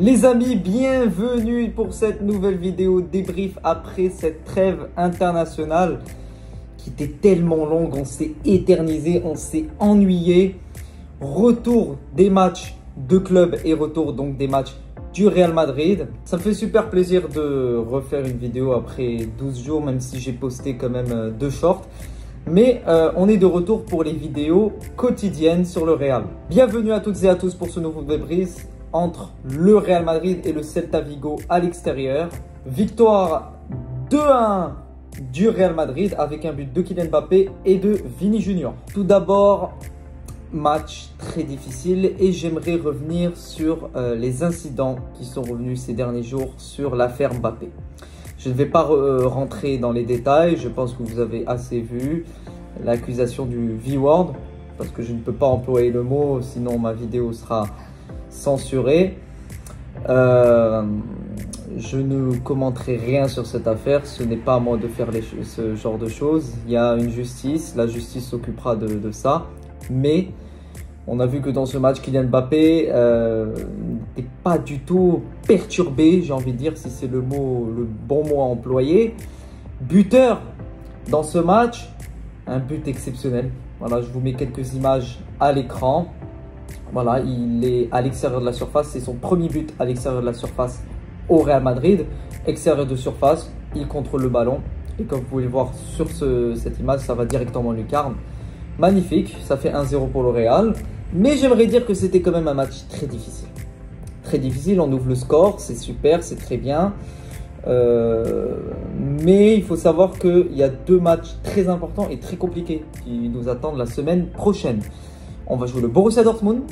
Les amis, bienvenue pour cette nouvelle vidéo débrief après cette trêve internationale qui était tellement longue, on s'est éternisé, on s'est ennuyé. Retour des matchs de club et retour donc des matchs du Real Madrid. Ça me fait super plaisir de refaire une vidéo après 12 jours, même si j'ai posté quand même 2 shorts. Mais on est de retour pour les vidéos quotidiennes sur le Real. Bienvenue à toutes et à tous pour ce nouveau débrief entre le Real Madrid et le Celta Vigo à l'extérieur. Victoire 2-1 du Real Madrid avec un but de Kylian Mbappé et de Vini Junior. Tout d'abord, match très difficile et j'aimerais revenir sur les incidents qui sont revenus ces derniers jours sur l'affaire Mbappé. Je ne vais pas rentrer dans les détails, je pense que vous avez assez vu l'accusation du V-word, parce que je ne peux pas employer le mot, sinon ma vidéo sera censurée. Je ne commenterai rien sur cette affaire, ce n'est pas à moi de faire ce genre de choses. Il y a une justice, la justice s'occupera de ça, mais on a vu que dans ce match, Kylian Mbappé n'était pas du tout perturbé, j'ai envie de dire, si c'est le bon mot à employer. Buteur dans ce match, un but exceptionnel. Voilà, je vous mets quelques images à l'écran. Voilà, il est à l'extérieur de la surface, c'est son premier but à l'extérieur de la surface au Real Madrid. Extérieur de surface, il contrôle le ballon. Et comme vous pouvez le voir sur cette image, ça va directement en lucarne. Magnifique, ça fait 1-0 pour le Real. Mais j'aimerais dire que c'était quand même un match très difficile. Très difficile, on ouvre le score, c'est super, c'est très bien. Mais il faut savoir qu'il y a 2 matchs très importants et très compliqués qui nous attendent la semaine prochaine. On va jouer le Borussia Dortmund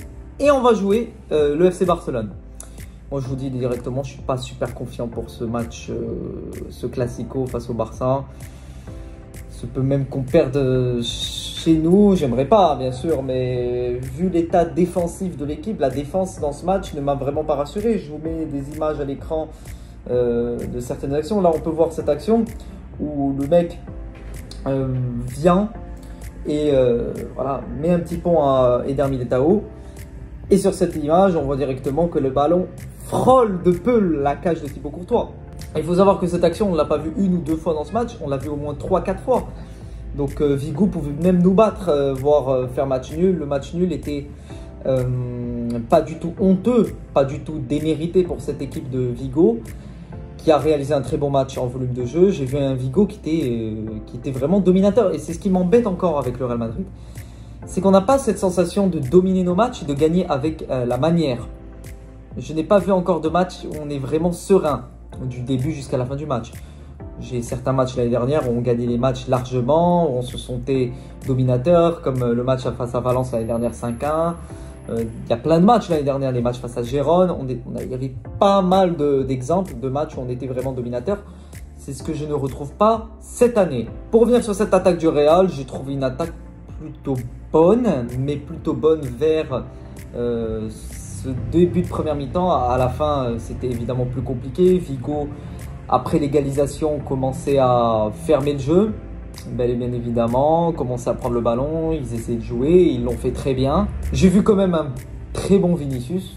et on va jouer le FC Barcelone. Moi, je vous dis directement, je ne suis pas super confiant pour ce match, ce classico face au Barça. Ça peut même qu'on perde chez nous, j'aimerais pas bien sûr, mais vu l'état défensif de l'équipe, la défense dans ce match ne m'a vraiment pas rassuré. Je vous mets des images à l'écran de certaines actions. Là, on peut voir cette action où le mec vient et voilà, met un petit pont à Eder Militao. Et sur cette image, on voit directement que le ballon frôle de peu la cage de Thibaut Courtois. Il faut savoir que cette action, on ne l'a pas vue 1 ou 2 fois dans ce match, on l'a vu au moins 3-4 fois. Donc Vigo pouvait même nous battre, voire faire match nul. Le match nul était pas du tout honteux, pas du tout démérité pour cette équipe de Vigo, qui a réalisé un très bon match en volume de jeu. J'ai vu un Vigo qui était vraiment dominateur. Et c'est ce qui m'embête encore avec le Real Madrid. C'est qu'on n'a pas cette sensation de dominer nos matchs et de gagner avec la manière. Je n'ai pas vu encore de match où on est vraiment serein, du début jusqu'à la fin du match. J'ai certains matchs l'année dernière où on gagnait les matchs largement, où on se sentait dominateur, comme le match face à Valence l'année dernière 5-1. Il y a plein de matchs l'année dernière, les matchs face à Gérone. Il y avait pas mal d'exemples de matchs où on était vraiment dominateur. C'est ce que je ne retrouve pas cette année. Pour revenir sur cette attaque du Real, j'ai trouvé une attaque plutôt bonne, mais plutôt bonne vers ce début de première mi-temps. À la fin, c'était évidemment plus compliqué. Vigo, après l'égalisation, commençait à fermer le jeu. Bel et bien évidemment, commençait à prendre le ballon, ils essaient de jouer, ils l'ont fait très bien. J'ai vu quand même un très bon Vinicius.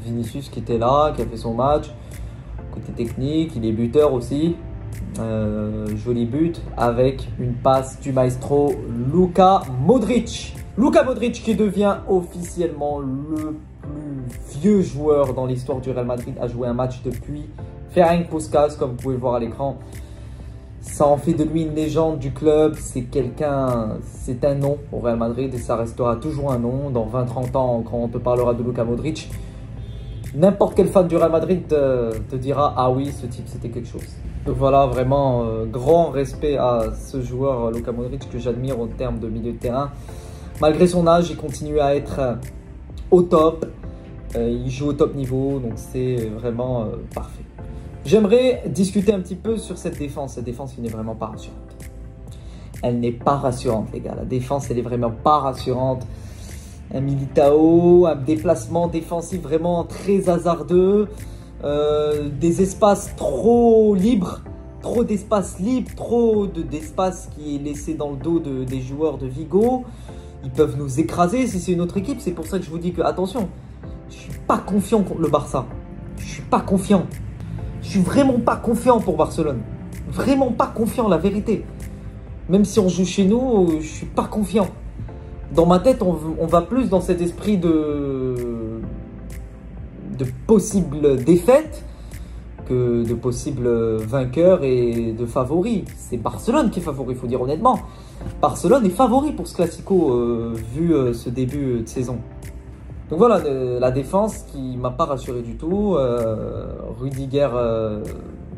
Vinicius qui était là, qui a fait son match. Côté technique, il est buteur aussi. Joli but avec une passe du maestro Luka Modric. Luka Modric qui devient officiellement le plus vieux joueur dans l'histoire du Real Madrid à jouer un match depuis Ferenc Puskás, comme vous pouvez le voir à l'écran. Ça en fait de lui une légende du club, c'est un nom au Real Madrid et ça restera toujours un nom. Dans 20-30 ans, quand on te parlera de Luka Modric, n'importe quel fan du Real Madrid te dira « Ah oui, ce type, c'était quelque chose ». Donc voilà, vraiment grand respect à ce joueur Luka Modric que j'admire en termes de milieu de terrain. Malgré son âge, il continue à être au top, il joue au top niveau, donc c'est vraiment parfait. J'aimerais discuter un petit peu sur cette défense qui n'est vraiment pas rassurante. Elle n'est pas rassurante les gars, la défense elle est vraiment pas rassurante. Un Militao, un déplacement défensif vraiment très hasardeux, des espaces trop libres, trop d'espace libre, trop d'espace qui est laissé dans le dos des joueurs de Vigo. Ils peuvent nous écraser si c'est une autre équipe, c'est pour ça que je vous dis que attention, je suis pas confiant contre le Barça. Je suis pas confiant. Je suis vraiment pas confiant pour Barcelone. Vraiment pas confiant, la vérité. Même si on joue chez nous, je suis pas confiant. Dans ma tête, on va plus dans cet esprit de possibles défaites que de possibles vainqueurs et de favoris. C'est Barcelone qui est favori, il faut dire honnêtement. Barcelone est favori pour ce Classico, vu ce début de saison. Donc voilà, la défense qui m'a pas rassuré du tout. Rudiger,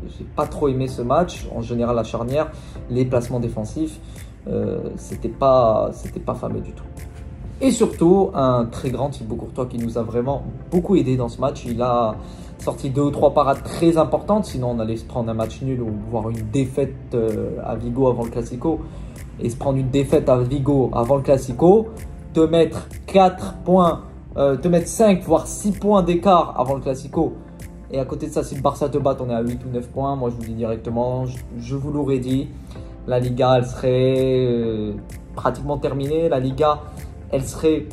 j'ai pas trop aimé ce match. En général, la charnière, les placements défensifs, c'était pas fameux du tout. Et surtout, un très grand Thibaut Courtois qui nous a vraiment beaucoup aidé dans ce match. Il a sorti 2 ou 3 parades très importantes. Sinon, on allait se prendre un match nul ou voir une défaite à Vigo avant le Classico. Et se prendre une défaite à Vigo avant le Classico. Te mettre 4 points, te mettre 5 voire 6 points d'écart avant le Classico. Et à côté de ça, si le Barça te bat, on est à 8 ou 9 points. Moi, je vous dis directement, je vous l'aurais dit. La Liga, elle serait pratiquement terminée. La Liga, elle serait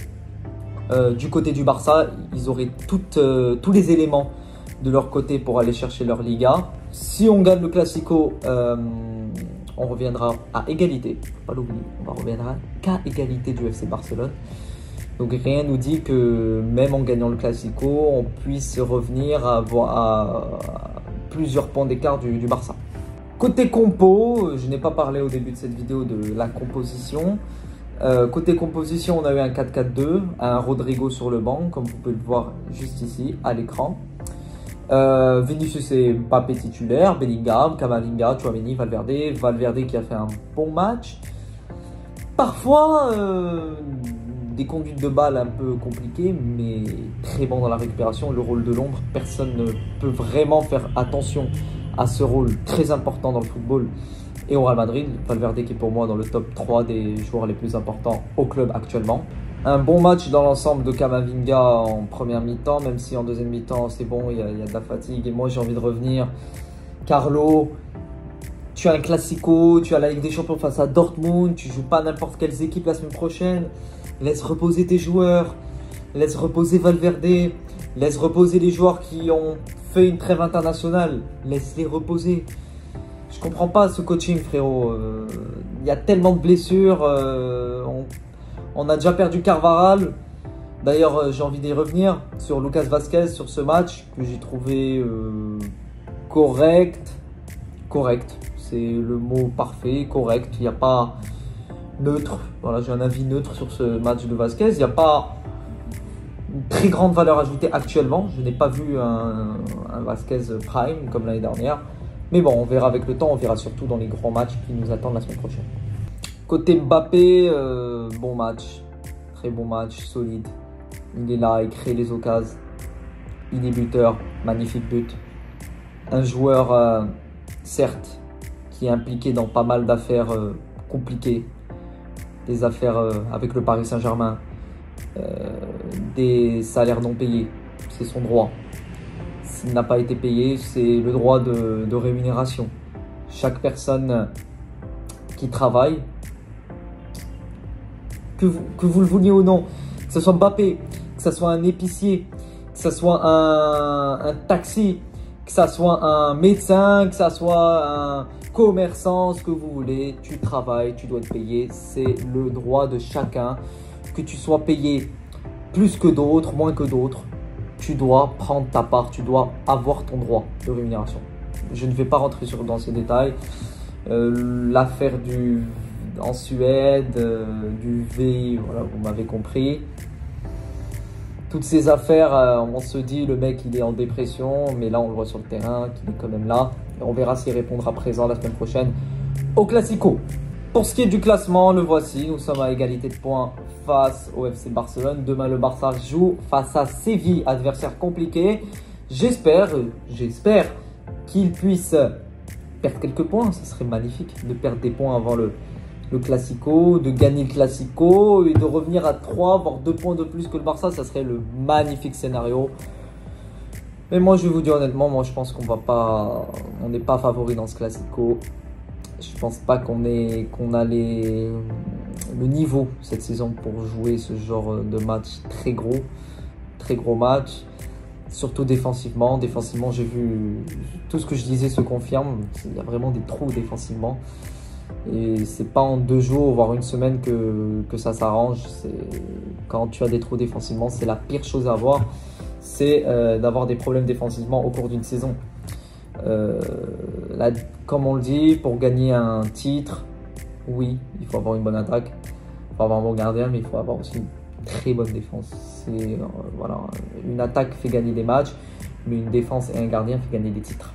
du côté du Barça. Ils auraient tous les éléments de leur côté pour aller chercher leur Liga. Si on gagne le Classico, on reviendra à égalité. Faut pas l'oublier, on reviendra qu'à égalité du FC Barcelone. Donc rien nous dit que même en gagnant le Classico, on puisse revenir à plusieurs points d'écart du Barça. Côté compo, je n'ai pas parlé au début de cette vidéo de la composition. Côté composition, on a eu un 4-4-2, un Rodrigo sur le banc, comme vous pouvez le voir juste ici à l'écran. Vinicius et Mbappé titulaire, Bellingham, Camavinga, Tchouaméni, Valverde qui a fait un bon match. Parfois, des conduites de balle un peu compliquées, mais très bon dans la récupération. Le rôle de l'ombre, personne ne peut vraiment faire attention à ce rôle très important dans le football. Et au Real Madrid, Valverde qui est pour moi dans le top 3 des joueurs les plus importants au club actuellement. Un bon match dans l'ensemble de Camavinga en première mi-temps, même si en deuxième mi-temps c'est bon, il y a de la fatigue. Et moi j'ai envie de revenir. Carlo, tu as un Classico, tu as la Ligue des Champions face à Dortmund, tu joues pas n'importe quelles équipes la semaine prochaine. Laisse reposer tes joueurs, laisse reposer Valverde, laisse reposer les joueurs qui ont fait une trêve internationale, laisse-les reposer. Je comprends pas ce coaching, frérot. Il y a tellement de blessures. On a déjà perdu Carvajal. D'ailleurs, j'ai envie d'y revenir sur Lucas Vázquez, sur ce match que j'ai trouvé correct. Correct, c'est le mot parfait, correct. Il n'y a pas neutre. Voilà, j'ai un avis neutre sur ce match de Vázquez. Il n'y a pas une très grande valeur ajoutée actuellement. Je n'ai pas vu un Vázquez prime comme l'année dernière. Mais bon, on verra avec le temps, on verra surtout dans les grands matchs qui nous attendent la semaine prochaine. Côté Mbappé, bon match, très bon match, solide. Il est là, il crée les occasions. Il est buteur, magnifique but. Un joueur, certes, qui est impliqué dans pas mal d'affaires compliquées. Des affaires avec le Paris Saint-Germain, des salaires non payés, c'est son droit. S'il n'a pas été payé, c'est le droit de rémunération. Chaque personne qui travaille, que vous le vouliez ou non, que ce soit Mbappé, que ce soit un épicier, que ce soit un taxi, que ce soit un médecin, que ce soit un commerçant, ce que vous voulez, tu travailles, tu dois être payé, c'est le droit de chacun. Que tu sois payé plus que d'autres, moins que d'autres, tu dois prendre ta part, tu dois avoir ton droit de rémunération. Je ne vais pas rentrer dans ces détails. L'affaire en Suède, du V, voilà, vous m'avez compris. Toutes ces affaires, on se dit le mec il est en dépression, mais là on le voit sur le terrain, qu'il est quand même là. Et on verra s'il répondra présent la semaine prochaine au Classico. Pour ce qui est du classement, le voici, nous sommes à égalité de points face au FC Barcelone. Demain le Barça joue face à Séville, adversaire compliqué. J'espère qu'il puisse perdre quelques points, ce serait magnifique de perdre des points avant le Classico, de gagner le Classico et de revenir à 3 voire 2 points de plus que le Barça, ça serait le magnifique scénario. Mais moi je vais vous dire honnêtement, moi je pense qu'on n'est pas favori dans ce Classico. Je pense pas qu'on a le niveau cette saison pour jouer ce genre de match très gros match. Surtout défensivement. Défensivement, j'ai vu tout ce que je disais se confirme. Il y a vraiment des trous défensivement. Et c'est pas en 2 jours, voire une semaine que ça s'arrange. Quand tu as des trous défensivement, c'est la pire chose à avoir. C'est d'avoir des problèmes défensivement au cours d'une saison. Là, comme on le dit, pour gagner un titre, oui, il faut avoir une bonne attaque. Il faut avoir un bon gardien, mais il faut avoir aussi une très bonne défense. Voilà, une attaque fait gagner des matchs, mais une défense et un gardien fait gagner des titres.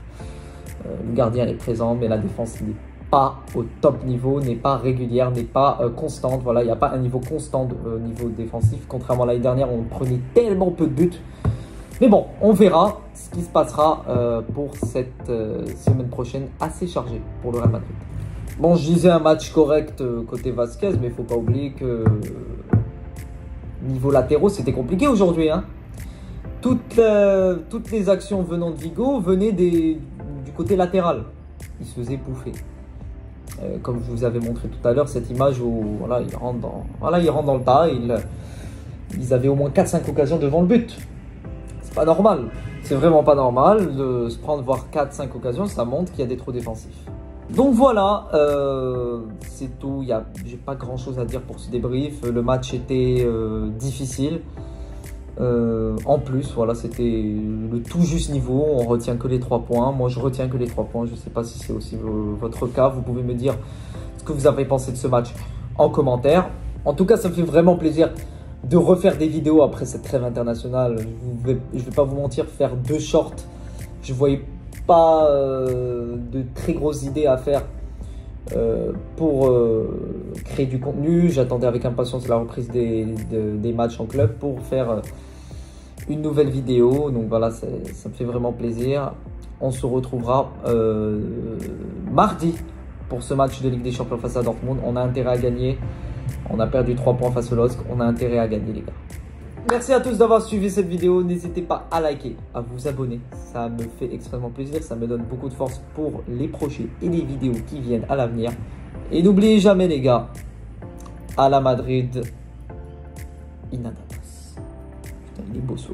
Le gardien est présent, mais la défense n'est pas au top niveau, n'est pas régulière, n'est pas constante. Voilà, il n'y a pas un niveau constant au niveau défensif. Contrairement à l'année dernière, on prenait tellement peu de buts. Mais bon, on verra ce qui se passera pour cette semaine prochaine, assez chargée pour le Real Madrid. Bon, je disais un match correct côté Vasquez, mais il ne faut pas oublier que niveau latéraux, c'était compliqué aujourd'hui. Hein. Toutes les actions venant de Vigo venaient du côté latéral. Il se faisait bouffer. Comme je vous avais montré tout à l'heure, cette image où voilà, il rentre dans le tas. Ils avaient au moins 4-5 occasions devant le but. C'est pas normal. C'est vraiment pas normal de se prendre voire 4-5 occasions. Ça montre qu'il y a des trous défensifs. Donc voilà, c'est tout. J'ai pas grand chose à dire pour ce débrief. Le match était difficile. En plus, voilà, c'était le tout juste niveau. On retient que les 3 points. Moi, je retiens que les 3 points. Je ne sais pas si c'est aussi votre cas. Vous pouvez me dire ce que vous avez pensé de ce match en commentaire. En tout cas, ça me fait vraiment plaisir de refaire des vidéos après cette trêve internationale. Je vais pas vous mentir, faire 2 shorts. Je voyais pas de très grosses idées à faire pour créer du contenu. J'attendais avec impatience la reprise des matchs en club pour faire une nouvelle vidéo. Donc voilà, ça me fait vraiment plaisir. On se retrouvera mardi pour ce match de Ligue des Champions face à Dortmund. On a intérêt à gagner. On a perdu 3 points face au LOSC. On a intérêt à gagner, les gars. Merci à tous d'avoir suivi cette vidéo. N'hésitez pas à liker, à vous abonner. Ça me fait extrêmement plaisir. Ça me donne beaucoup de force pour les prochains et les vidéos qui viennent à l'avenir. Et n'oubliez jamais, les gars, à la Madrid, Inadamas. Putain, il est beau, ce